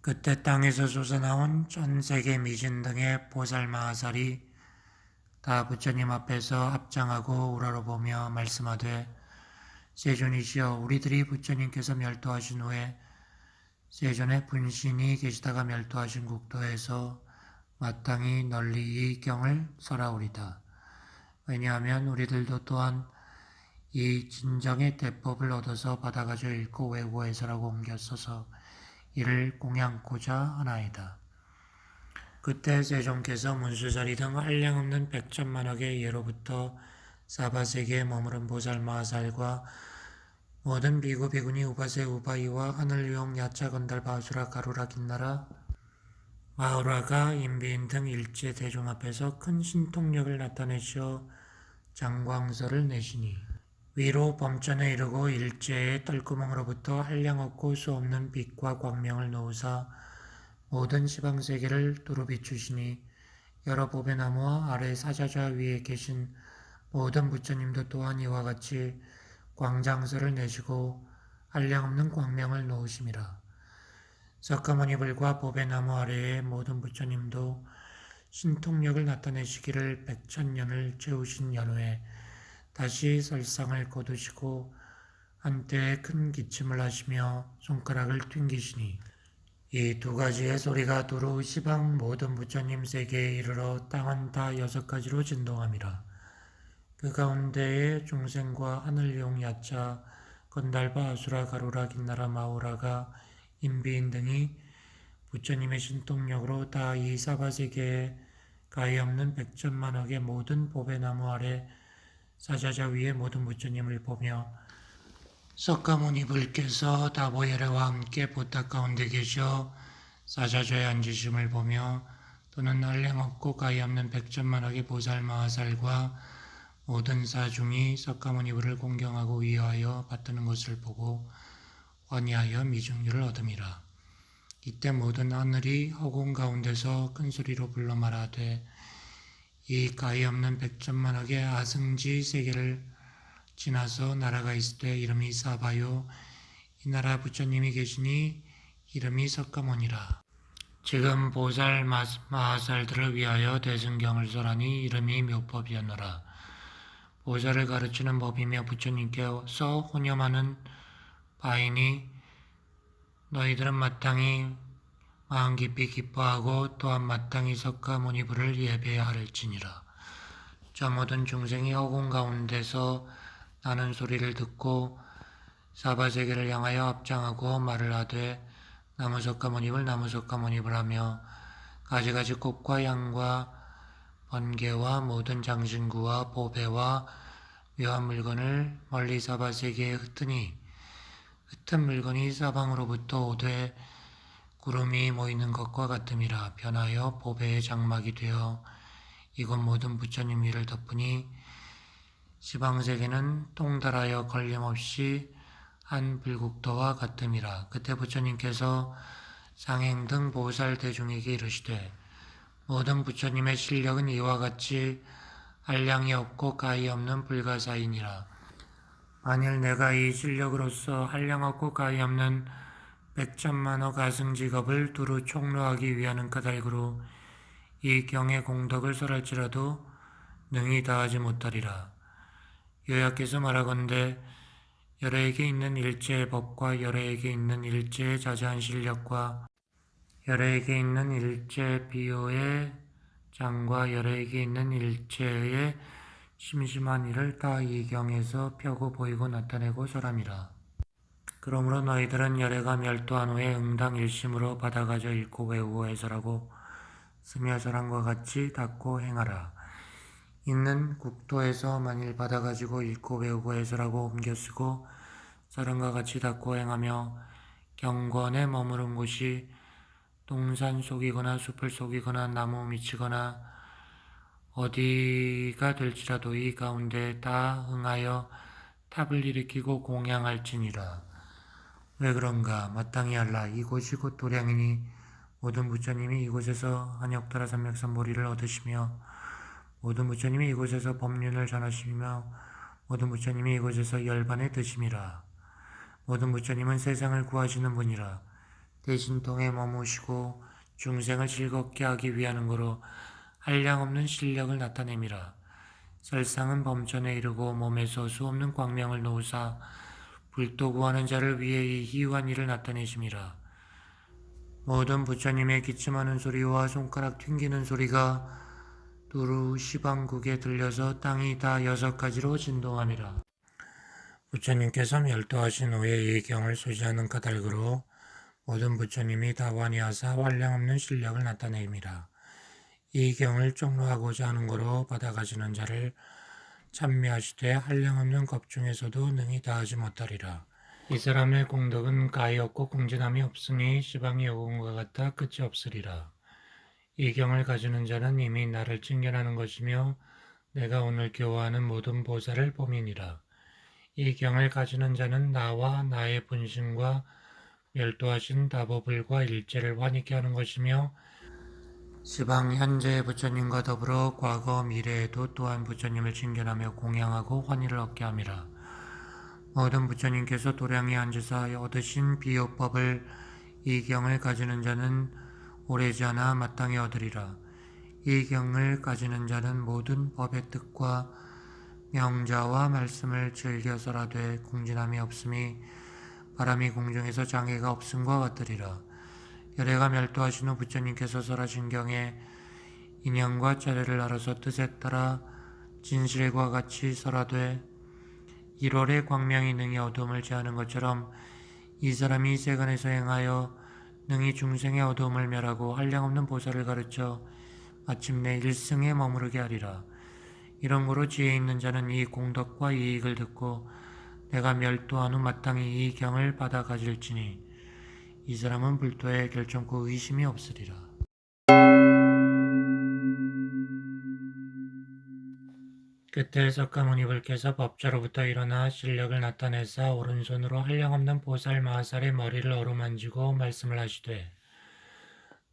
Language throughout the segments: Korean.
그때 땅에서 솟아나온 전 세계 미진 등의 보살마하살이 다 부처님 앞에서 합장하고 우러러보며 말씀하되, 세존이시여, 우리들이 부처님께서 멸도하신 후에 세존의 분신이 계시다가 멸도하신 국토에서 마땅히 널리 이 경을 설하오리다. 왜냐하면 우리들도 또한 이 진정의 대법을 얻어서 받아가져 읽고 외우고 해설하고 옮겨 써서 이를 공양코자 하나이다. 그때 세종께서 문수자리 등 한량없는 백천만억의 예로부터 사바세계에 머무른 보살마하살과 모든 비구 비구니 우바세 우바이와 하늘유용 야차 건달 바수라 가루라 긴나라 마우라가 인비인 등 일체 대중 앞에서 큰 신통력을 나타내시어 장광설을 내시니 위로 범천에 이르고 일제의 떨구멍으로부터 한량없고 수없는 빛과 광명을 놓으사 모든 시방세계를 두루 비추시니 여러 보배나무와 아래 사자좌 위에 계신 모든 부처님도 또한 이와 같이 광장설을 내시고 한량없는 광명을 놓으심이라. 석가모니불과 보배나무 아래의 모든 부처님도 신통력을 나타내시기를 백천년을 채우신 연후에 다시 설상을 거두시고 한때에 큰 기침을 하시며 손가락을 튕기시니 이 두 가지의 소리가 두루 시방 모든 부처님 세계에 이르러 땅은 다 6가지로 진동함이라. 그 가운데에 중생과 하늘용 야차 건달바 아수라 가루라 긴나라 마우라가 인비인 등이 부처님의 신통력으로 다 이 사바세계에 가히 없는 백천만억의 모든 보배나무 아래 사자자 위에 모든 부처님을 보며 석가모니불께서 다보예레와 함께 보탁 가운데 계셔 사자좌에 앉으심을 보며 또는 한량없고 가히 없는 백천만억의 보살마하살과 모든 사중이 석가모니불을 공경하고 위하여 받드는 것을 보고 환희하여 미중류를 얻음이라. 이때 모든 하늘이 허공 가운데서 큰 소리로 불러 말하되, 이 가히 없는 백천만억의 아승지 세계를 지나서 나라가 있을 때 이름이 사바요, 이 나라 부처님이 계시니 이름이 석가모니라. 지금 보살 마하살들을 위하여 대승경을 설하니 이름이 묘법이었노라. 보살을 가르치는 법이며 부처님께서 혼념하는 바이니 너희들은 마땅히 마음 깊이 기뻐하고 또한 마땅히 석가모니불을 예배해야 할지니라. 저 모든 중생이 허공 가운데서 나는 소리를 듣고 사바세계를 향하여 합장하고 말을 하되 나무 석가모니불 나무 석가모니불 하며 가지가지 꽃과 향과 번개와 모든 장신구와 보배와 묘한 물건을 멀리 사바세계에 흩으니 흩은 물건이 사방으로부터 오되 구름이 모이는 것과 같음이라. 변하여 보배의 장막이 되어 이곳 모든 부처님 위를 덮으니 시방세계는 통달하여 걸림없이 한 불국토와 같음이라. 그때 부처님께서 상행 등 보살 대중에게 이르시되, 모든 부처님의 실력은 이와 같이 한량이 없고 가히 없는 불가사이니라. 만일 내가 이 실력으로서 한량없고 가히 없는 백천만억 아승직업을 두루 총로하기 위하는 까닭으로 이 경의 공덕을 설할지라도 능히 다하지 못하리라. 요약해서 말하건대 여러에게 있는 일체의 법과 여러에게 있는 일체의 자세한 실력과 여러에게 있는 일체 비효의 장과 여러에게 있는 일체의 심심한 일을 다 이 경에서 펴고 보이고 나타내고 설함이라. 그러므로 너희들은 열애가 멸도한 후에 응당 일심으로 받아가져 읽고 외우고 해설하고 스며 설함과 같이 닦고 행하라. 있는 국토에서 만일 받아가지고 읽고 외우고 해설하고 옮겨 쓰고 설함과 같이 닦고 행하며 경건에 머무른 곳이 동산 속이거나 숲을 속이거나 나무 밑이거나 어디가 될지라도 이 가운데 다 응하여 탑을 일으키고 공양할지니라. 왜 그런가? 마땅히 알라. 이곳이 곧 도량이니 모든 부처님이 이곳에서 한역다라 삼맥삼보리를 얻으시며 모든 부처님이 이곳에서 법륜을 전하시며 모든 부처님이 이곳에서 열반에 드심이라. 모든 부처님은 세상을 구하시는 분이라. 대신 통에 머무시고 중생을 즐겁게 하기 위하는 거로 한량없는 실력을 나타냅니다. 설상은 범전에 이르고 몸에서 수없는 광명을 놓으사 불도 구하는 자를 위해 이 희유한 일을 나타내심이라. 모든 부처님의 기침하는 소리와 손가락 튕기는 소리가 두루 시방국에 들려서 땅이 다 6가지로 진동함이라. 부처님께서 멸도하신 후에 이 경을 소지하는 까닭으로 모든 부처님이 다 환희하사 한량없는 실력을 나타냅니다. 이 경을 쪽로하고자 하는 거로 받아가시는 자를 찬미하시되 한량없는 것 중에서도 능히 다하지 못하리라. 이 사람의 공덕은 가히 없고 공진함이 없으니 시방의 요공과 같아 끝이 없으리라. 이 경을 가지는 자는 이미 나를 칭견하는 것이며 내가 오늘 교화하는 모든 보살을 범인이라. 이 경을 가지는 자는 나와 나의 분신과 멸도하신 다보불과 일체를 환희케 하는 것이며 시방 현재의 부처님과 더불어 과거 미래에도 또한 부처님을 칭견하며 공양하고 환희를 얻게 함이라. 모든 부처님께서 도량에 앉으사 얻으신 비유법을 이 경을 가지는 자는 오래지 않아 마땅히 얻으리라. 이 경을 가지는 자는 모든 법의 뜻과 명자와 말씀을 즐겨서라되 궁진함이 없음이 바람이 공중에서 장애가 없음과 같으리라. 열애가 멸도하신 후 부처님께서 설하신 경에 인연과 차례를 알아서 뜻에 따라 진실과 같이 설하되 1월의 광명이 능히 어둠을 제하는 것처럼 이 사람이 세간에서 행하여 능히 중생의 어둠을 멸하고 한량없는 보살을 가르쳐 마침내 일승에 머무르게 하리라. 이런 거로 지혜 있는 자는 이 공덕과 이익을 듣고 내가 멸도한 후 마땅히 이 경을 받아 가질지니 이 사람은 불도에 결정코 의심이 없으리라. 그때 석가모니불께서 법좌로부터 일어나 실력을 나타내사 오른손으로 한량없는 보살 마하살의 머리를 어루만지고 말씀을 하시되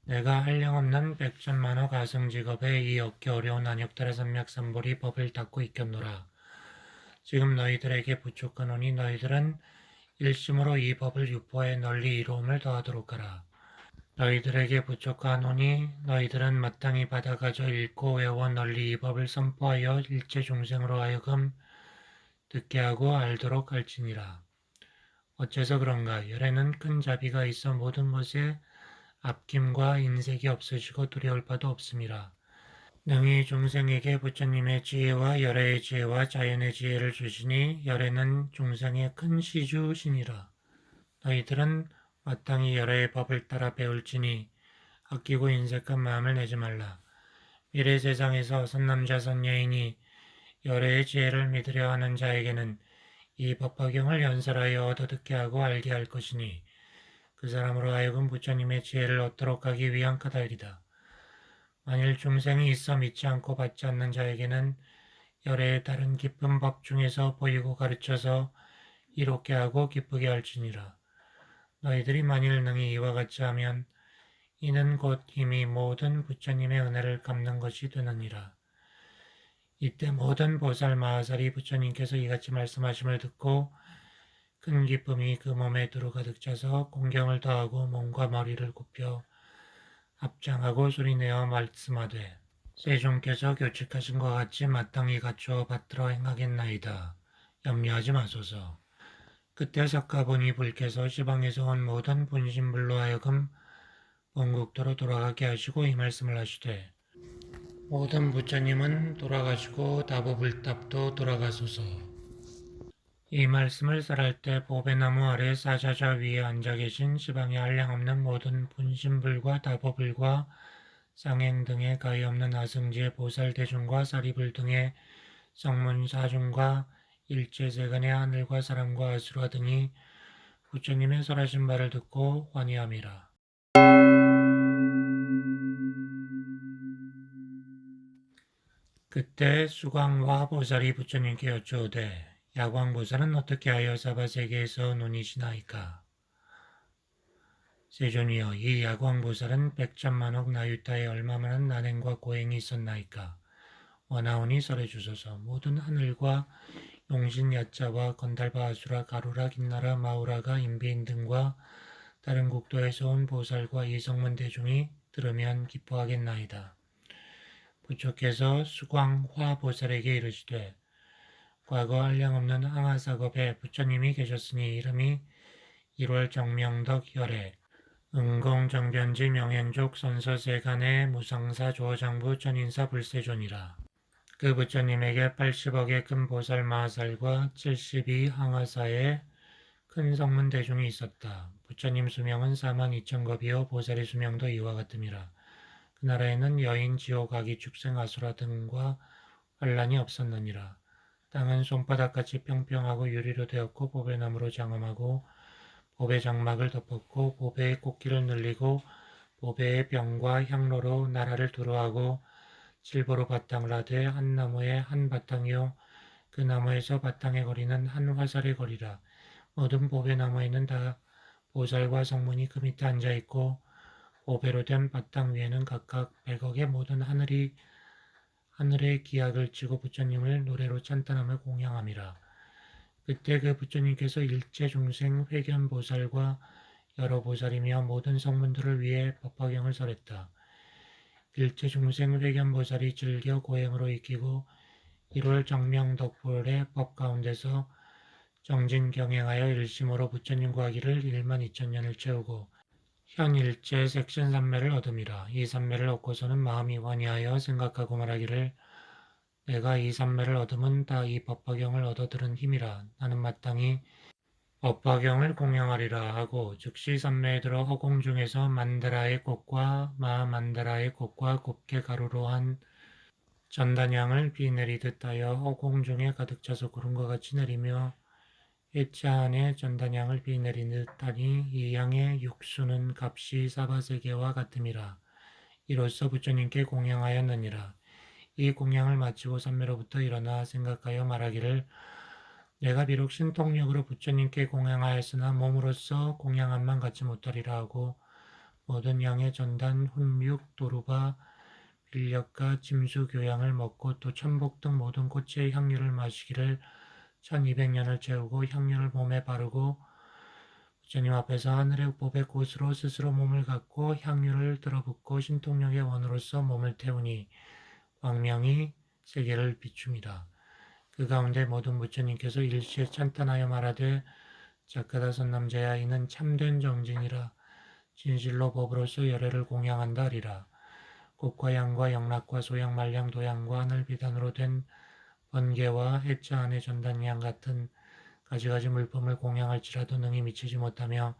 내가 한량없는 백천만호 가승직업에 이 얻기 어려운 안역달의 삼맥삼볼이 법을 닦고 있겠노라. 지금 너희들에게 부족하노니 너희들은 일심으로 이 법을 유포해 널리 이로움을 더하도록 하라. 너희들에게 부족하노니 너희들은 마땅히 받아가져 읽고 외워 널리 이 법을 선포하여 일체 중생으로 하여금 듣게 하고 알도록 할지니라. 어째서 그런가? 열에는 큰 자비가 있어 모든 것에 앞김과 인색이 없으시고 두려울 바도 없음이라. 능히 중생에게 부처님의 지혜와 열애의 지혜와 자연의 지혜를 주시니 열애는 중생의 큰 시주시니라. 너희들은 마땅히 열애의 법을 따라 배울지니 아끼고 인색한 마음을 내지 말라. 미래 세상에서 선남자 선여인이 열애의 지혜를 믿으려 하는 자에게는 이 법화경을 연설하여 얻어듣게 하고 알게 할 것이니 그 사람으로 하여금 부처님의 지혜를 얻도록 하기 위한 까닭이다. 만일 중생이 있어 믿지 않고 받지 않는 자에게는 열애의 다른 깊은 법 중에서 보이고 가르쳐서 이롭게 하고 기쁘게 할지니라. 너희들이 만일 능히 이와 같이 하면 이는 곧 이미 모든 부처님의 은혜를 갚는 것이 되느니라. 이때 모든 보살 마하살이 부처님께서 이같이 말씀하심을 듣고 큰 기쁨이 그 몸에 두루 가득 차서 공경을 더하고 몸과 머리를 굽혀 합장하고 소리내어 말씀하되 세종께서 교칙하신 것 같이 마땅히 갖추어 받들어 행하겠나이다. 염려하지 마소서. 그때 석가보니 불께서 시방에서 온 모든 분신불로 하여금 본국도로 돌아가게 하시고 이 말씀을 하시되 모든 부처님은 돌아가시고 다보불답도 돌아가소서. 이 말씀을 설할 때 보배나무 아래 사자자 위에 앉아 계신 시방에 한량없는 모든 분신불과 다보불과 상행 등의 가히 없는 아승지의 보살대중과 사리불 등의 성문사중과 일체세간의 하늘과 사람과 아수라 등이 부처님의 설하신 바를 듣고 환희함이라. 그때 수광화 보살이 부처님께 여쭈오되 야광보살은 어떻게 하여 사바세계에서 논이시나이까? 세존이여, 이 야광보살은 백천만억 나유타에 얼마만한 난행과 고행이 있었나이까? 원하오니 설해주소서. 모든 하늘과 용신 야자와 건달바 아수라 가루라 김나라 마우라가 인비인 등과 다른 국도에서 온 보살과 이성문 대중이 들으면 기뻐하겠나이다. 부처께서 수광화 보살에게 이르시되 과거 한량없는 항아사겁에 부처님이 계셨으니 이름이 1월 정명덕 열애 은공정변지 명행족 선서세간의 무상사 조장부 전인사 불세존이라. 그 부처님에게 80억의 큰 보살 마하살과 72 항아사의 큰 성문 대중이 있었다. 부처님 수명은 42,000겁이요 보살의 수명도 이와 같음이라. 그 나라에는 여인, 지옥, 아기, 축생, 아수라 등과 환란이 없었느니라. 땅은 손바닥같이 평평하고 유리로 되었고 보배나무로 장엄하고 보배 장막을 덮었고 보배의 꽃길을 늘리고 보배의 병과 향로로 나라를 두루하고 질보로 바탕을 하되 한 나무에 한 바탕이요 그 나무에서 바탕의 거리는 한 화살의 거리라. 모든 보배나무에는 다 보살과 성문이 그 밑에 앉아있고 보배로 된 바탕 위에는 각각 100억의 모든 하늘의 기약을 치고 부처님을 노래로 찬탄함을 공양함이라. 그때 그 부처님께서 일체 중생 회견 보살과 여러 보살이며 모든 성문들을 위해 법화경을 설했다. 일체 중생 회견 보살이 즐겨 고행으로 익히고 1월 정명덕불의 법 가운데서 정진 경행하여 일심으로 부처님과 하기를 12,000년을 채우고 현 일체 색신 삼매를 얻음이라. 이 삼매를 얻고서는 마음이 환희하여 생각하고 말하기를 내가 이 삼매를 얻음은 다 이 법화경을 얻어 들은 힘이라. 나는 마땅히 법화경을 공양하리라 하고 즉시 삼매에 들어 허공 중에서 만다라의 꽃과 마만다라의 꽃과 곱게 가루로 한 전단향을 비 내리듯 하여 허공 중에 가득 차서 구름과 같이 내리며 해차 안에 전단향을 비 내리듯 하니 이 양의 육수는 값이 사바세계와 같음이라. 이로써 부처님께 공양하였느니라. 이 공양을 마치고 삼매로부터 일어나 생각하여 말하기를 내가 비록 신통력으로 부처님께 공양하였으나 몸으로서 공양함만 갖지 못하리라 하고 모든 양의 전단, 훈육, 도루바, 빌력과 짐수 교양을 먹고 또 천복 등 모든 꽃의 향유를 마시기를 1200년을 채우고 향유를 몸에 바르고 부처님 앞에서 하늘의 법의 꽃으로 스스로 몸을 갖고 향유를 들어붓고 신통력의 원으로서 몸을 태우니 광명이 세계를 비춥니다. 그 가운데 모든 부처님께서 일시에 찬탄하여 말하되 작가다 선남자야 이는 참된 정진이라 진실로 법으로서 열애를 공양한다 하리라. 꽃과 향과 영락과 소양 말량 도양과 하늘 비단으로 된 번개와 해자 안의 전단양 같은 가지가지 물품을 공양할지라도 능히 미치지 못하며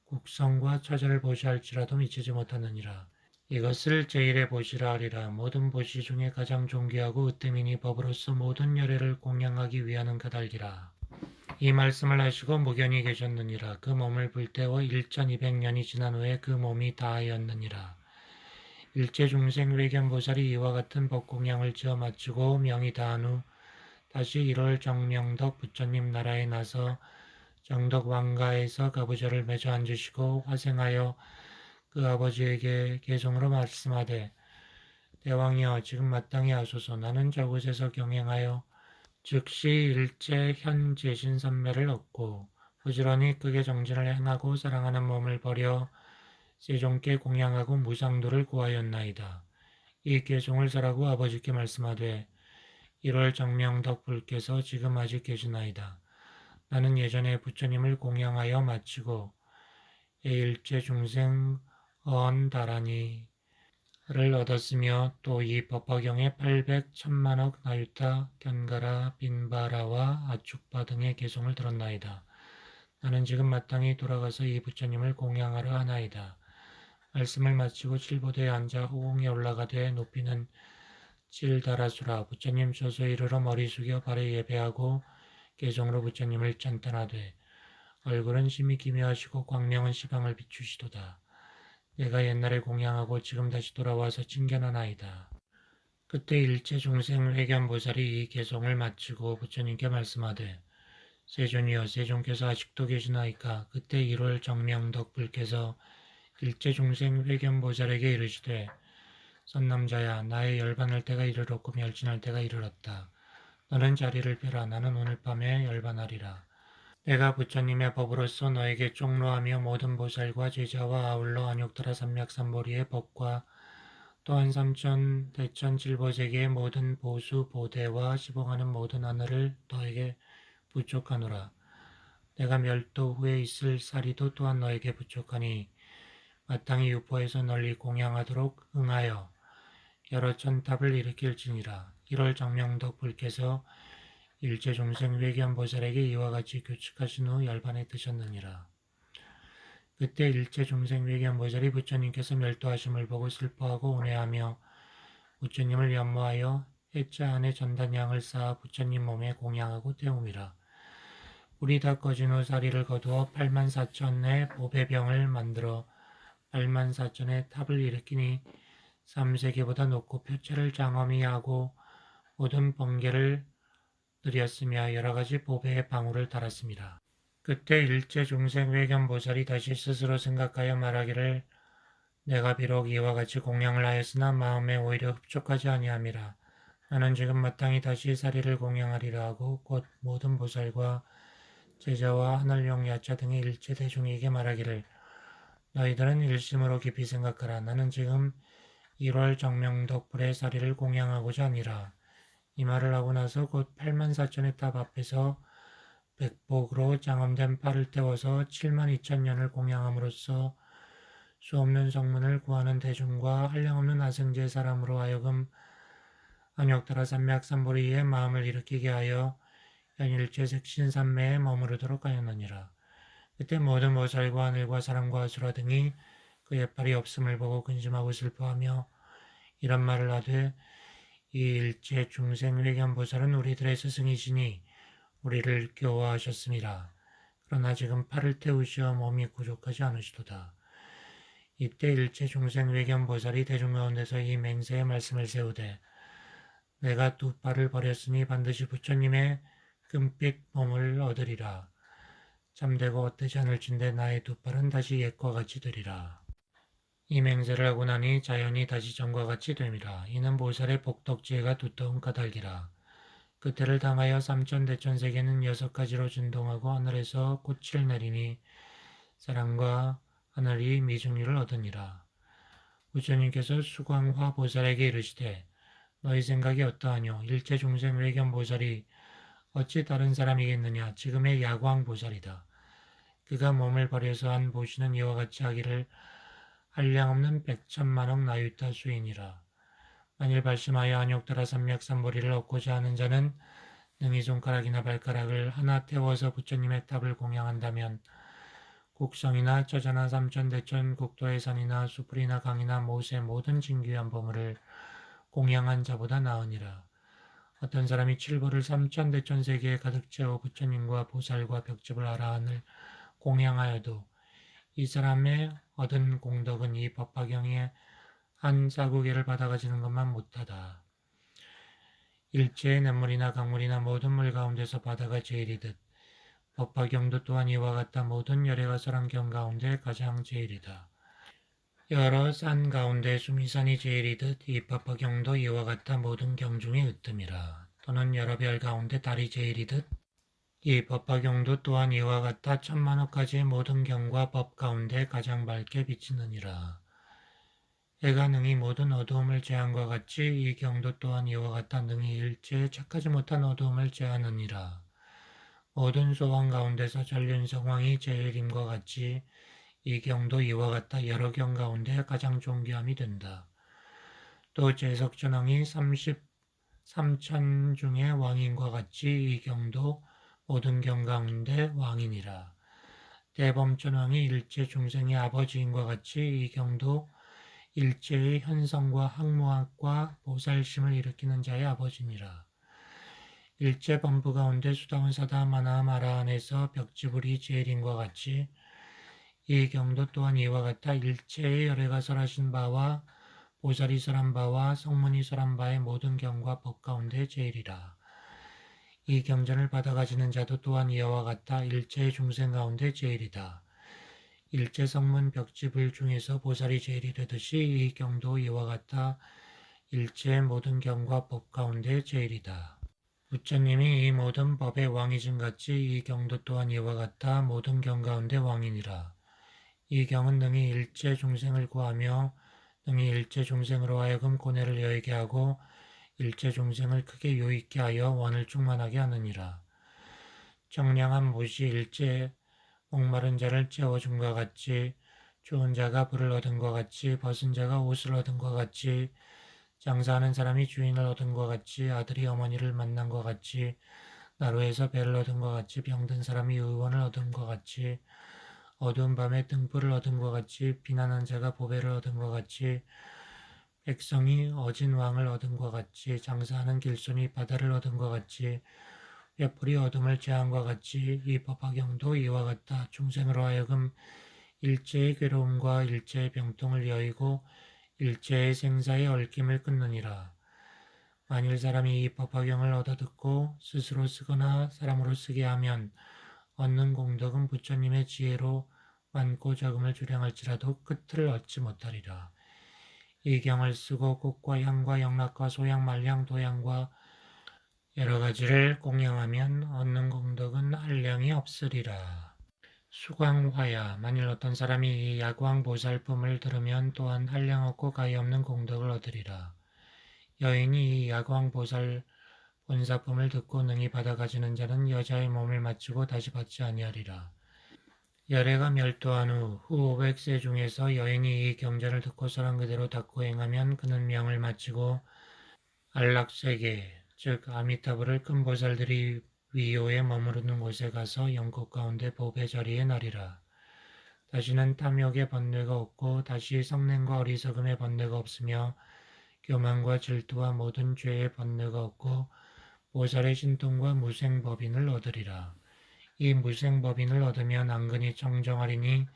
국성과 처자를 보시할지라도 미치지 못하느니라. 이것을 제1의 보시라 하리라. 모든 보시 중에 가장 존귀하고 으뜸이니 법으로서 모든 열애를 공양하기 위하는 까닭이라. 이 말씀을 하시고 무견히 계셨느니라. 그 몸을 불태워 1200년이 지난 후에 그 몸이 다하였느니라. 일체 중생 외견보살이 이와 같은 법공양을 지어 마치고 명이 다한 후 다시 1월 정명덕 부처님 나라에 나서 정덕 왕가에서 가부좌를 맺어 앉으시고 화생하여 그 아버지에게 개성으로 말씀하되 대왕이여 지금 마땅히 하소서. 나는 저곳에서 경행하여 즉시 일체 현 제신선매를 얻고 부지런히 크게 정진을 행하고 사랑하는 몸을 버려 세종께 공양하고 무상도를 구하였나이다. 이 개송을 설하고 아버지께 말씀하되 1월 정명덕 불께서 지금 아직 계시나이다. 나는 예전에 부처님을 공양하여 마치고 일체 중생 언다라니를 얻었으며 또 이 법화경에 800, 1000만억 나유타, 견가라, 빈바라와 아축바 등의 개송을 들었나이다. 나는 지금 마땅히 돌아가서 이 부처님을 공양하려 하나이다. 말씀을 마치고 칠보대에 앉아 호공에 올라가되 높이는 칠다라수라. 부처님 저소에 이르러 머리 숙여 발에 예배하고 개성으로 부처님을 찬탄하되 얼굴은 심히 기묘하시고 광명은 시방을 비추시도다. 내가 옛날에 공양하고 지금 다시 돌아와서 칭견하나이다. 그때 일체 중생 회견보살이 이 개성을 마치고 부처님께 말씀하되 세존이여 세존께서 아직도 계시나이까. 그때 1월 정명덕 불께서 일체 중생 회견보살에게 이르시되 선남자야 나의 열반할 때가 이르렀고 멸진할 때가 이르렀다. 너는 자리를 펴라. 나는 오늘 밤에 열반하리라. 내가 부처님의 법으로서 너에게 쪽로하며 모든 보살과 제자와 아울러 안욕더라 삼맥삼보리의 법과 또한 삼천 대천 칠보세계의 모든 보수 보대와 시봉하는 모든 하늘을 너에게 부족하노라. 내가 멸도 후에 있을 사리도 또한 너에게 부족하니 마땅히 유포에서 널리 공양하도록 응하여 여러 천탑을 일으킬지니라. 1월 정명덕 불께서 일체 중생 외견보살에게 이와 같이 교칙하신 후 열반에 드셨느니라. 그때 일체 중생 외견보살이 부처님께서 멸도하심을 보고 슬퍼하고 온해하며 부처님을 연모하여 해자 안에 전단양을 쌓아 부처님 몸에 공양하고 태움이라. 불이 다 꺼진 후 사리를 거두어 84,000의 보배병을 만들어 84,000의 탑을 일으키니 3세계보다 높고 표체를 장엄히 하고 모든 번개를 드렸으며 여러 가지 보배의 방울을 달았습니다. 그때 일체 중생 외견보살이 다시 스스로 생각하여 말하기를 내가 비록 이와 같이 공양을 하였으나 마음에 오히려 흡족하지 아니함이라. 나는 지금 마땅히 다시 사리를 공양하리라 하고 곧 모든 보살과 제자와 하늘용 야차 등의 일체 대중에게 말하기를 너희들은 일심으로 깊이 생각하라. 나는 지금 1월 정명덕불의 사리를 공양하고자 하니라. 이 말을 하고 나서 곧 84,000의 탑 앞에서 백복으로 장엄된 팔을 태워서 72,000년을 공양함으로써 수없는 성문을 구하는 대중과 한량없는 아승제 사람으로 하여금 안욕더라 삼맥삼보리의 마음을 일으키게 하여 연일체 색신산매에 머무르도록 하였느니라. 그때 모든 보살과 하늘과 사람과 아수라 등이 그의 팔이 없음을 보고 근심하고 슬퍼하며 이런 말을 하되 이 일체 중생 외견보살은 우리들의 스승이시니 우리를 교화하셨습니다. 그러나 지금 팔을 태우시어 몸이 부족하지 않으시도다. 이때 일체 중생 외견보살이 대중 가운데서 이 맹세의 말씀을 세우되 내가 두 팔을 버렸으니 반드시 부처님의 금빛 몸을 얻으리라. 잠되고 헛되지 않을진대 나의 두 팔은 다시 옛과 같이 되리라. 이 맹세를 하고 나니 자연히 다시 전과 같이 됨이라. 이는 보살의 복덕지혜가 두터운 까닭이라. 그때를 당하여 삼천대천세계는 6가지로 진동하고 하늘에서 꽃을 내리니 사랑과 하늘이 미중류를 얻으니라. 부처님께서 수광화 보살에게 이르시되 너희 생각이 어떠하뇨? 일체 중생 외견보살이 어찌 다른 사람이겠느냐? 지금의 야광 보살이다. 그가 몸을 버려서 한 보시는 이와 같이 하기를 한량없는 100천만억 나유타 수인이라. 만일 발심하여 안욕더라 삼맥삼보리를 얻고자 하는 자는 능히 손가락이나 발가락을 하나 태워서 부처님의 탑을 공양한다면 국성이나 처자나 삼천대천 국토의 산이나 수풀이나 강이나 못의 모든 진귀한 보물을 공양한 자보다 나으니라. 어떤 사람이 칠보를 삼천대천 세계에 가득 채워 부처님과 보살과 벽집을 아라한을 공양하여도 이 사람의 얻은 공덕은 이 법화경의 한 자구개를 받아가지는 것만 못하다. 일체의 냇물이나 강물이나 모든 물 가운데서 바다가 제일이듯 법화경도 또한 이와 같다. 모든 열애가 설한경 가운데 가장 제일이다. 여러 산 가운데 수미산이 제일이듯 이 법화경도 이와 같다. 모든 경 중에 으뜸이라. 또는 여러 별 가운데 달이 제일이듯 이 법화경도 또한 이와 같다. 천만억 가지의 모든 경과 법 가운데 가장 밝게 비치느니라. 해가 능히 모든 어두움을 제한과 같이 이 경도 또한 이와 같다. 능히 일체에 착하지 못한 어두움을 제하느니라. 모든 소왕 가운데서 전륜성왕이 제일임과 같이 이 경도 이와 같다. 여러 경 가운데 가장 존귀함이 된다. 또 제석전왕이 33천 중의 왕인과 같이 이 경도 모든 경 가운데 왕이니라. 대범전왕이 일체 중생의 아버지인과 같이 이 경도 일체의 현성과 학무학과 보살심을 일으키는 자의 아버지니라. 일체 범부 가운데 수다운 사다 마나 마라 안에서 벽지불이 제일인과 같이 이 경도 또한 이와 같아 일체의 열애가 설하신 바와 보살이 설한 바와 성문이 설한 바의 모든 경과 법 가운데 제일이라. 이 경전을 받아가지는 자도 또한 이와 같아 일체의 중생 가운데 제일이다. 일체 성문 벽지불 중에서 보살이 제일이 되듯이 이 경도 이와 같아 일체의 모든 경과 법 가운데 제일이다. 부처님이 이 모든 법의 왕이신 같이 이 경도 또한 이와 같아 모든 경 가운데 왕이니라. 이 경은 능히 일체 중생을 구하며 능히 일체 중생으로 하여금 고뇌를 여의게 하고 일체 중생을 크게 유익게 하여 원을 충만하게 하느니라. 정량한 못이 일체 목마른 자를 채워줌과 같이 좋은 자가 불을 얻은 것 같이 벗은 자가 옷을 얻은 것 같이 장사하는 사람이 주인을 얻은 것 같이 아들이 어머니를 만난 것 같이 나루에서 배를 얻은 것 같이 병든 사람이 의원을 얻은 것 같이 어두운 밤에 등불을 얻은 것 같이 비난한 자가 보배를 얻은 것 같이 백성이 어진 왕을 얻은 것 같이 장사하는 길손이 바다를 얻은 것 같이 횃불이 어둠을 제한과 같이 이 법화경도 이와 같다. 중생으로 하여금 일체의 괴로움과 일체의 병통을 여의고 일체의 생사의 얽힘을 끊느니라. 만일 사람이 이 법화경을 얻어듣고 스스로 쓰거나 사람으로 쓰게 하면 얻는 공덕은 부처님의 지혜로 많고 적음을 주량할지라도 끝을 얻지 못하리라. 이 경을 쓰고 꽃과 향과 영락과 소향, 말향, 도향과 여러 가지를 공양하면 얻는 공덕은 한량이 없으리라. 수광화야 만일 어떤 사람이 이 야광보살품을 들으면 또한 한량 없고 가히 없는 공덕을 얻으리라. 여인이 이 야광보살 본사품을 듣고 능히 받아가지는 자는 여자의 몸을 마치고 다시 받지 아니하리라. 열애가 멸도한 후 500세 중에서 여인이 이 경전을 듣고 설한 그대로 닦고 행하면 그는 명을 마치고 안락세계 즉 아미타불을 큰 보살들이 위요에 머무르는 곳에 가서 영국 가운데 보배 자리에 나리라. 다시는 탐욕의 번뇌가 없고 다시 성냄과 어리석음의 번뇌가 없으며 교만과 질투와 모든 죄의 번뇌가 없고 보살의 신통과 무생법인을 얻으리라. 이 무생법인을 얻으면 안근이 청정하리니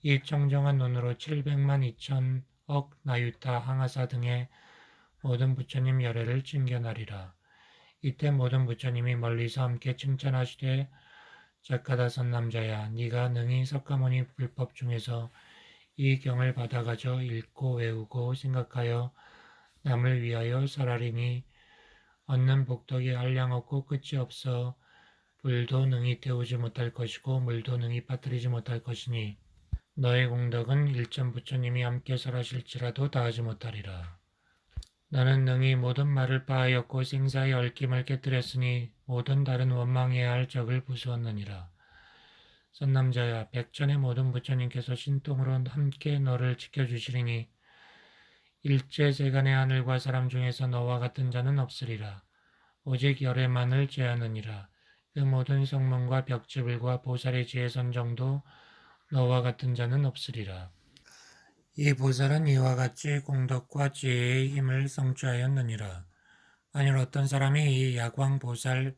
이 청정한 눈으로 700만 2천억 나유타 항아사 등의 모든 부처님 열애를 칭견하리라. 이때 모든 부처님이 멀리서 함께 칭찬하시되 작가다선 남자야 네가 능히 석가모니 불법 중에서 이 경을 받아가져 읽고 외우고 생각하여 남을 위하여 설하리니 얻는 복덕이 한량없고 끝이 없어 불도 능히 태우지 못할 것이고 물도 능히 빠뜨리지 못할 것이니 너의 공덕은 일천 부처님이 함께 설하실지라도 다하지 못하리라. 나는 능히 모든 말을 파하였고 생사의 얽힘을 깨뜨렸으니 모든 다른 원망해야 할 적을 부수었느니라. 선남자야 백천의 모든 부처님께서 신통으로 함께 너를 지켜주시리니 일체 세간의 하늘과 사람 중에서 너와 같은 자는 없으리라. 오직 열애만을 제하느니라. 그 모든 성문과 벽지불과 보살의 지혜선 정도 너와 같은 자는 없으리라. 이 보살은 이와 같이 공덕과 지혜의 힘을 성취하였느니라. 만일 어떤 사람이 이 야광보살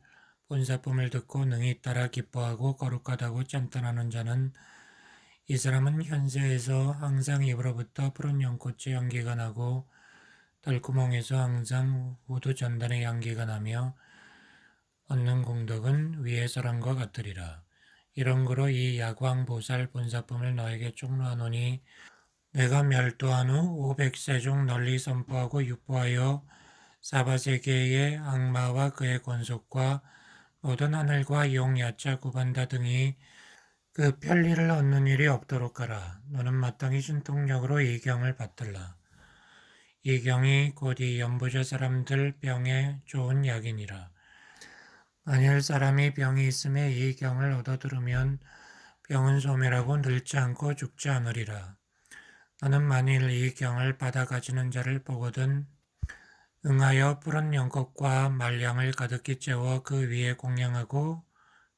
본사품을 듣고 능히 따라 기뻐하고 거룩하다고 짠탄하는 자는 이 사람은 현세에서 항상 입으로부터 푸른 연꽃의 향기가 나고 털구멍에서 항상 우두 전단의 향기가 나며 얻는 공덕은 위의 사람과 같으리라. 이런 거로 이 야광보살 본사품을 너에게 쪽로하노니 내가 멸도한 후 500세 중 널리 선포하고 유포하여 사바세계의 악마와 그의 권속과 모든 하늘과 용, 야차, 구반다 등이 그 편리를 얻는 일이 없도록 하라. 너는 마땅히 신통력으로 이 경을 받들라. 이 경이 곧 이 연부자 사람들 병에 좋은 약이니라. 만일 사람이 병이 있음에 이 경을 얻어 들으면 병은 소멸하고 늙지 않고 죽지 않으리라. 너는 만일 이 경을 받아 가지는 자를 보거든 응하여 푸른 연꽃과 말량을 가득히 채워 그 위에 공양하고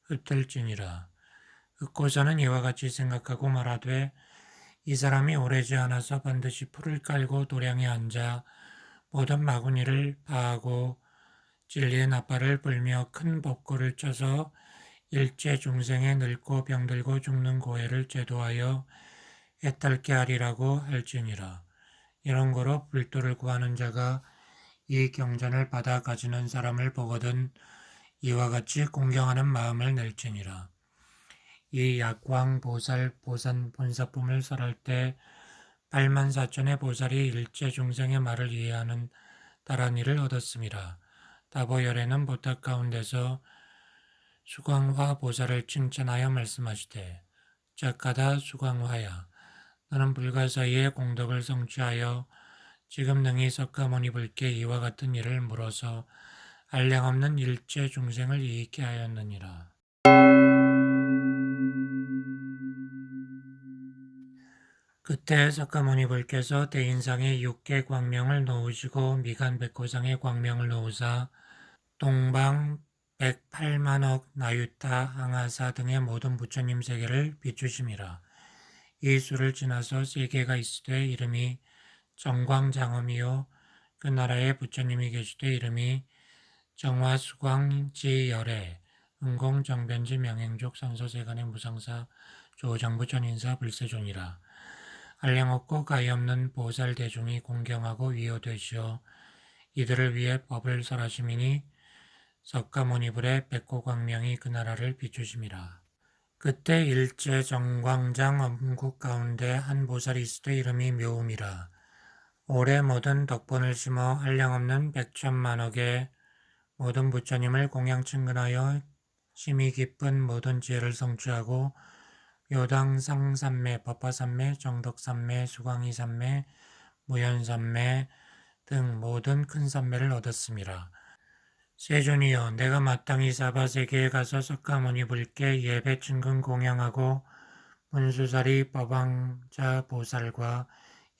흩을지니라. 흩고서는 이와 같이 생각하고 말하되 이 사람이 오래지 않아서 반드시 풀을 깔고 도량에 앉아 모든 마구니를 파하고 진리의 나팔을 불며 큰 법고를 쳐서 일체 중생의 늙고 병들고 죽는 고해를 제도하여 애탈케 하리라고 할지니라. 이런 거로 불도를 구하는 자가 이 경전을 받아 가지는 사람을 보거든 이와 같이 공경하는 마음을 낼지니라. 이 약광보살 본사품을 설할 때 84,000의 보살이 일체 중생의 말을 이해하는 다란 일을 얻었음이라. 다보열에는 보탑 가운데서 수광화 보살을 칭찬하여 말씀하시되 짝가다 수광화야 너는 불가사의의 공덕을 성취하여 지금 능히 석가모니 불께 이와 같은 일을 물어서 한량없는 일체 중생을 이익케 하였느니라. 그때 석가모니 불께서 대인상에 6개 광명을 놓으시고 미간 백호상에 광명을 놓으사 동방 108만억 나유타 항아사 등의 모든 부처님 세계를 비추심이라. 이 수를 지나서 세계가 있으되 이름이 정광장엄이요 그 나라에 부처님이 계시되 이름이 정화수광지열애 은공정변지 명행족 상서세간의 무상사 조정부 전인사 불세존이라. 한량없고 가히없는 보살 대중이 공경하고 위호되시어 이들을 위해 법을 설하시미니 석가모니불의 백호광명이 그 나라를 비추심이라. 그때 일제 정광장 엄국 가운데 한 보살이 있으되 이름이 묘음이라. 올해 모든 덕분을 심어 한량없는 백천만억의 모든 부처님을 공양 친근하여 심히 깊은 모든 지혜를 성취하고 묘당상삼매, 법화삼매, 정덕삼매, 수광이삼매, 무현삼매 등 모든 큰 삼매를 얻었음이라. 세존이여 내가 마땅히 사바세계에 가서 석가모니 불께 예배 친근 공양하고 문수사리 법왕자 보살과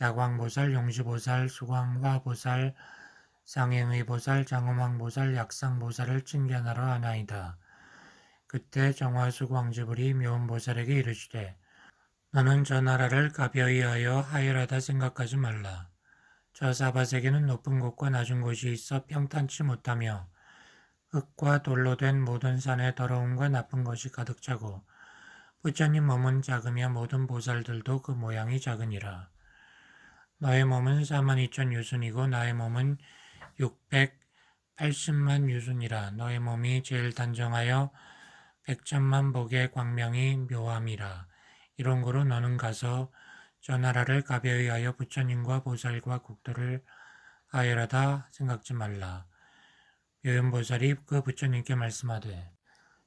야광보살, 용시보살, 수광화보살, 상행의보살, 장엄왕보살, 약상보살을 칭견하러 하나이다. 그때 정화수광지불이 묘음보살에게 이르시되 너는 저 나라를 가벼이 하여 하열하다 생각하지 말라. 저 사바세계는 높은 곳과 낮은 곳이 있어 평탄치 못하며 흙과 돌로 된 모든 산에 더러움과 나쁜 것이 가득 차고 부처님 몸은 작으며 모든 보살들도 그 모양이 작으니라. 너의 몸은 42,000 유순이고 나의 몸은 680만 유순이라. 너의 몸이 제일 단정하여 100천만 복의 광명이 묘함이라. 이런 고로 너는 가서 저 나라를 가벼이 하여 부처님과 보살과 국도를 하열하다 생각지 말라. 묘연보살이 그 부처님께 말씀하되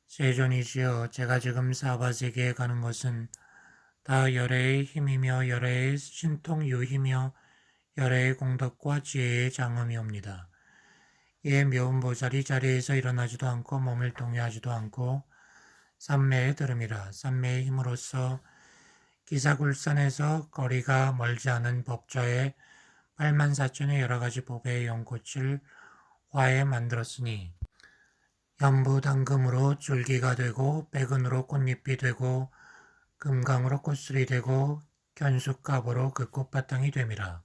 세존이시여 제가 지금 사바세계에 가는 것은 다 열애의 힘이며 열애의 신통유희며 열애의 공덕과 지혜의 장엄이옵니다. 이에 묘음보살이 자리에서 일어나지도 않고 몸을 동요하지도 않고 삼매에 들음이라. 삼매의 힘으로써 기사굴산에서 거리가 멀지 않은 법좌에 84,000의 여러 가지 법의 연꽃을 화에 만들었으니 연부당금으로 줄기가 되고 백은으로 꽃잎이 되고 금강으로 꽃술이 되고 견숫갑으로 그 꽃바탕이 됨이라.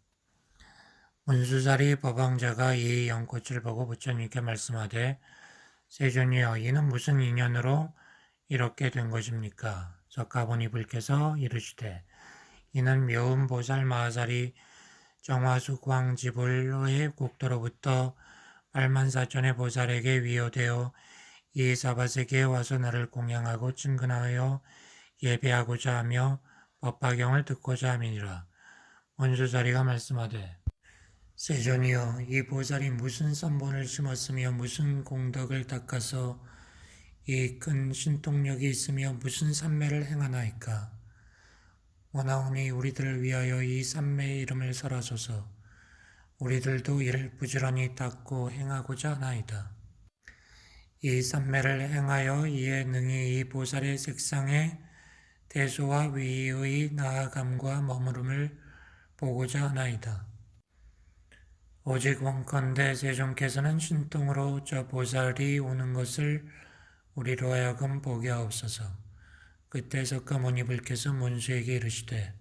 문수사리 법왕자가 이 연꽃을 보고 부처님께 말씀하되 세존이여 이는 무슨 인연으로 이렇게 된 것입니까? 석가모니 불께서 이르시되 이는 묘음보살 마하살이 정화수광지불의 국도로부터 84,000의 보살에게 위호되어 이 사바세계에 와서 나를 공양하고 친근하여 예배하고자 하며 법화경을 듣고자 함이니라. 문수사리가 말씀하되 세존이여 이 보살이 무슨 선본을 심었으며 무슨 공덕을 닦아서 이 큰 신통력이 있으며 무슨 삼매를 행하나이까. 원하오니 우리들을 위하여 이 삼매의 이름을 설하소서. 우리들도 이를 부지런히 닦고 행하고자 하나이다. 이 삼매를 행하여 이에 능히 이 보살의 색상의 대소와 위의 나아감과 머무름을 보고자 하나이다. 오직 원컨대 세존께서는 신통으로 저 보살이 오는 것을 우리로 하여금 보게 하옵소서. 그때 석가모니 불께서 문수에게 이르시되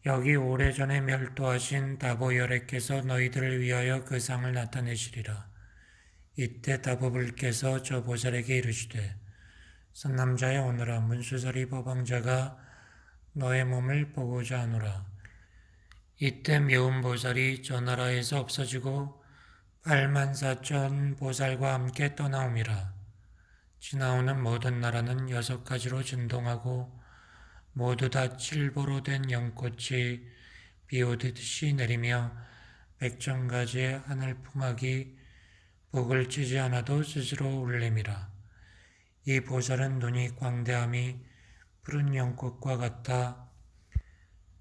여기 오래전에 멸도하신 다보열애께서 너희들을 위하여 그 상을 나타내시리라. 이때 다보불께서 저 보살에게 이르시되 선남자여 오너라. 문수사리 법왕자가 너의 몸을 보고자 하노라. 이때 묘음보살이 저 나라에서 없어지고 84,000 보살과 함께 떠나옴이라. 지나오는 모든 나라는 6가지로 진동하고 모두 다 칠보로 된 연꽃이 비 오듯이 내리며 100,000가지의 하늘풍악이 북을 치지 않아도 스스로 울림이라. 이 보살은 눈이 광대함이 푸른 연꽃과 같다.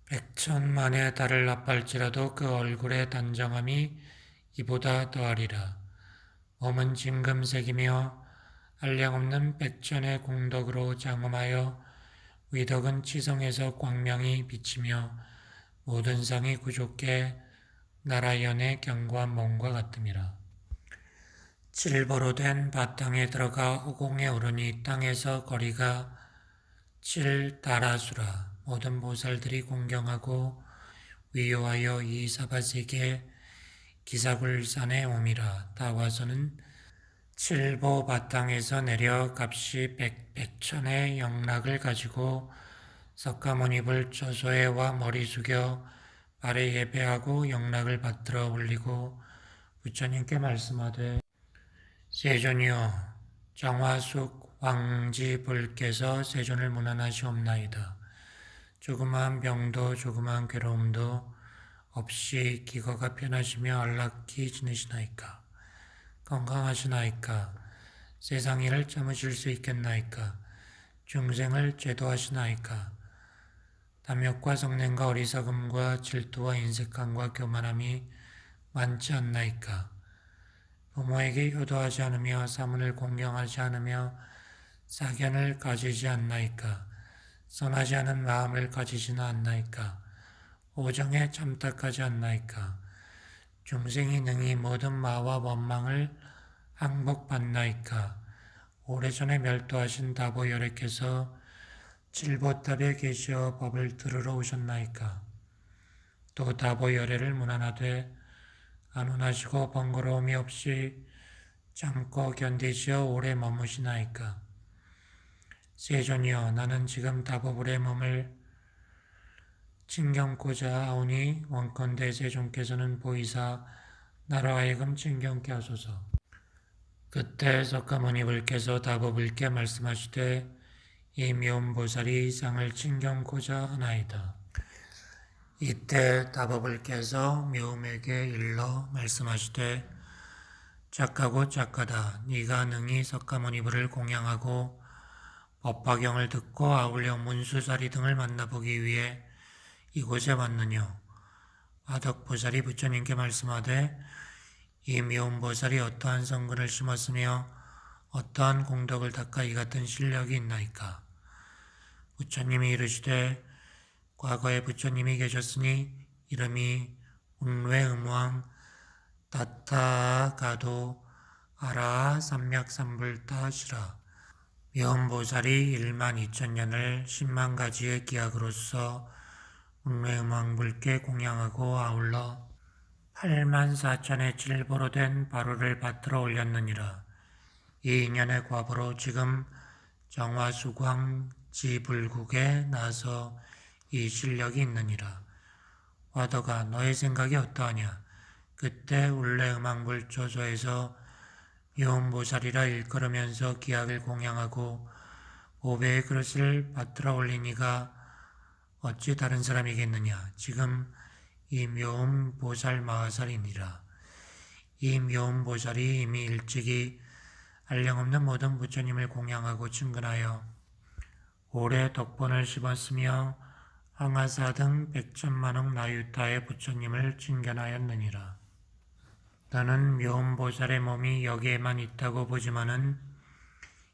백천만의 달을 압할지라도 그 얼굴의 단정함이 이보다 더하리라. 몸은 진금색이며 한량없는 백천의 공덕으로 장엄하여 위덕은 치성에서 광명이 비치며 모든 상이 구족해 나라연의 견고한 몸과 같음이라. 칠보로 된 바탕에 들어가 허공에 오르니 땅에서 거리가 7다라수라. 모든 보살들이 공경하고 위요하여 이 사바세계 기사굴산에 오미라. 다 와서는 칠보 바탕에서 내려 값이 백천의 영락을 가지고 석가모니불 처소에 와 머리 숙여 발에 예배하고 영락을 받들어 올리고 부처님께 말씀하되 세존이여 정화숙 왕지불께서 세존을 문안하시옵나이다. 조그마한 병도 조그마한 괴로움도 없이 기거가 편하시며 안락히 지내시나이까. 건강하시나이까. 세상 일을 참으실 수 있겠나이까. 중생을 제도하시나이까. 탐욕과 성냄과 어리석음과 질투와 인색함과 교만함이 많지 않나이까. 부모에게 효도하지 않으며 사문을 공경하지 않으며 사견을 가지지 않나이까. 선하지 않은 마음을 가지지는 않나이까. 오정에 참탁하지 않나이까. 중생이 능히 모든 마와 원망을 항복받나이까. 오래전에 멸도하신 다보열애께서 칠보탑에 계시어 법을 들으러 오셨나이까. 또 다보열애를 문안하되 안온하시고 번거로움이 없이 참고 견디시어 오래 머무시나이까. 세존이여 나는 지금 다보불의 몸을 친경코자 하오니 원컨대 세존께서는 보이사 나로 하여금 친경케 하소서. 그때 석가모니불께서 다보불께 말씀하시되 이 묘음보살이 상을 친경코자 하나이다. 이때 다보불께서 묘음에게 일러 말씀하시되 착하고 착하다. 네가 능히 석가모니불을 공양하고 법화경을 듣고 아울러 문수사리 등을 만나보기 위해 이곳에 왔느뇨. 화덕보살이 부처님께 말씀하되 이 묘음보살이 어떠한 성근을 심었으며 어떠한 공덕을 닦아 이 같은 실력이 있나이까. 부처님이 이르시되 과거에 부처님이 계셨으니 이름이 운외음왕 다타가도 아라하 삼맥삼불타시라. 묘음보살이 12,000년을 10만 가지의 기약으로서 운외음왕불께 공양하고 아울러 84,000의 칠보로 된 바로를 받들어 올렸느니라. 이 인연의 과보로 지금 정화수광 지불국에 나서 이 실력이 있느니라. 화덕아 너의 생각이 어떠하냐. 그때 울레음왕불 조소에서 묘음보살이라 일컬으면서 기약을 공양하고 5배의 그릇을 받들어 올리니가 어찌 다른 사람이겠느냐. 지금 이 묘음보살 마하살이니라. 이 묘음보살이 이미 일찍이 한량없는 모든 부처님을 공양하고 친근하여 오래 덕본을 씹었으며 항아사 등 백천만억 나유타의 부처님을 칭견하였느니라. 나는 묘음보살의 몸이 여기에만 있다고 보지만은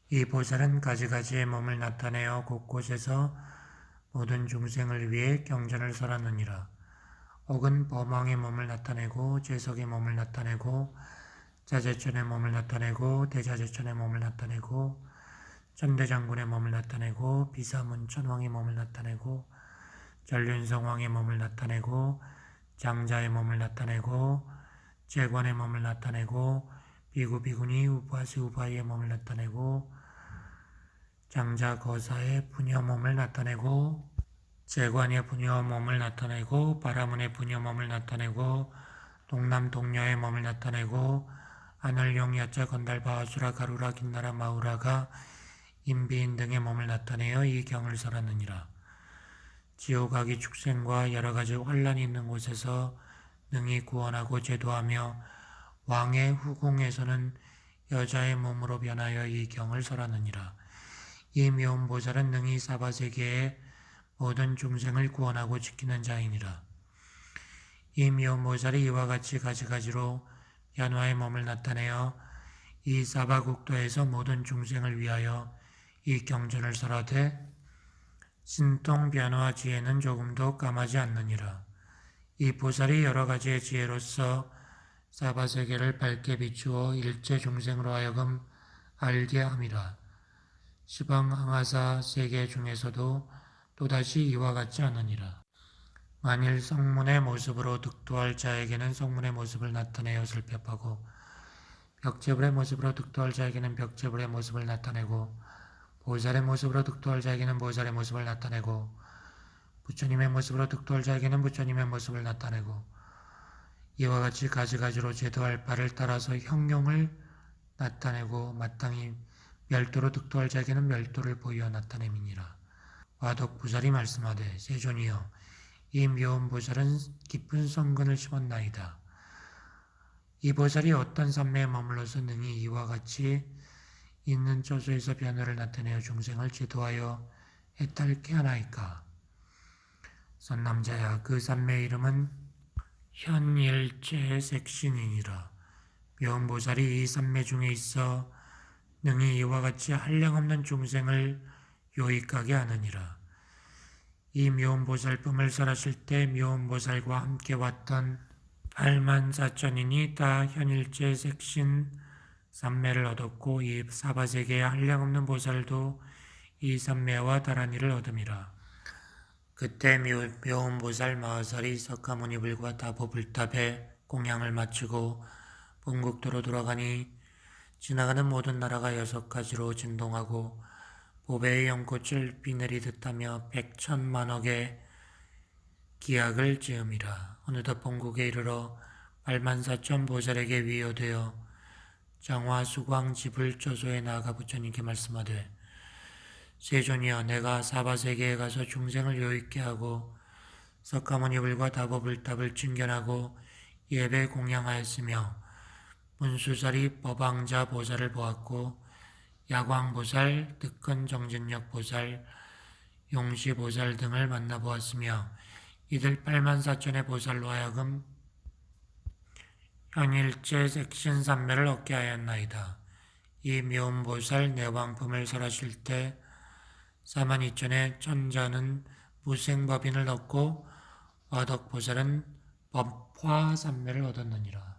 이 보살은 가지가지의 몸을 나타내어 곳곳에서 모든 중생을 위해 경전을 설하느니라. 혹은 범왕의 몸을 나타내고 제석의 몸을 나타내고 자제천의 몸을 나타내고 대자제천의 몸을 나타내고 천대장군의 몸을 나타내고 비사문천왕의 몸을 나타내고 전륜성왕의 몸을 나타내고 장자의 몸을 나타내고 재관의 몸을 나타내고 비구비구니 우파시 우파이의 몸을 나타내고 장자 거사의 부녀 몸을 나타내고 재관의 부녀 몸을 나타내고 바라문의 부녀 몸을 나타내고 동남 동녀의 몸을 나타내고 하늘용 야자 건달바 아수라 가루라 긴나라 마우라가 인비인 등의 몸을 나타내어 이 경을 설하느니라. 지옥악이 축생과 여러가지 환란이 있는 곳에서 능히 구원하고 제도하며 왕의 후궁에서는 여자의 몸으로 변하여 이 경을 설하느니라. 이 미온보살은 능히 사바세계의 모든 중생을 구원하고 지키는 자이니라. 이 미온보살이 이와 같이 가지가지로 변화의 몸을 나타내어 이 사바국도에서 모든 중생을 위하여 이 경전을 설하되 신통 변화 지혜는 조금도 까마지 않느니라. 이 보살이 여러 가지의 지혜로서 사바세계를 밝게 비추어 일체 중생으로 하여금 알게 함이라. 시방 항아사 세계 중에서도 또다시 이와 같지 않으니라. 만일 성문의 모습으로 득도할 자에게는 성문의 모습을 나타내어 설법하고 벽제불의 모습으로 득도할 자에게는 벽제불의 모습을 나타내고 보살의 모습으로 득도할 자에게는 보살의 모습을 나타내고 부처님의 모습으로 득도할 자에게는 부처님의 모습을 나타내고 이와 같이 가지가지로 제도할 바를 따라서 형용을 나타내고 마땅히 멸도로 득도할 자에게는 멸도를 보이어 나타냄이니라. 와독보살이 말씀하되 세존이여 이 묘음보살은 깊은 성근을 심었나이다. 이 보살이 어떤 산매에 머물러서 능히 이와 같이 있는 저수에서 변화를 나타내어 중생을 제도하여 해탈케 하나이까. 선남자야 그 산매의 이름은 현일제색신이니라. 묘음보살이 이 산매 중에 있어 능히 이와 같이 한량없는 중생을 요익하게 하느니라. 이 묘음보살품을 설하실 때 묘음보살과 함께 왔던 84,000인이 다 현일제색신 삼매를 얻었고 이 사바세계의 한량없는 보살도 이 삼매와 다란이를 얻음이라. 그때 묘음보살 마하살이 석가모니불과 다보불탑에 공양을 마치고 본국도로 돌아가니 지나가는 모든 나라가 6가지로 진동하고 보배의 연꽃을 비 내리듯 하며 100,000만억의 기약을 지음이라. 어느덧 본국에 이르러 84,000 보살에게 위여되어 장화수광 지불 저소에 나아가 부처님께 말씀하되 세존이여 내가 사바세계에 가서 중생을 요익게 하고 석가모니불과 다보불탑을 칭견하고 예배 공양하였으며 문수살이 법왕자 보살을 보았고 야광보살, 득근정진력 보살, 용시보살 등을 만나보았으며 이들 84,000의 보살로 하여금 현일제 색신삼매를 얻게 하였나이다. 이 묘음보살 내왕품을 설하실 때 42,000의 천자는 무생법인을 얻고 와덕보살은 법화삼매를 얻었느니라.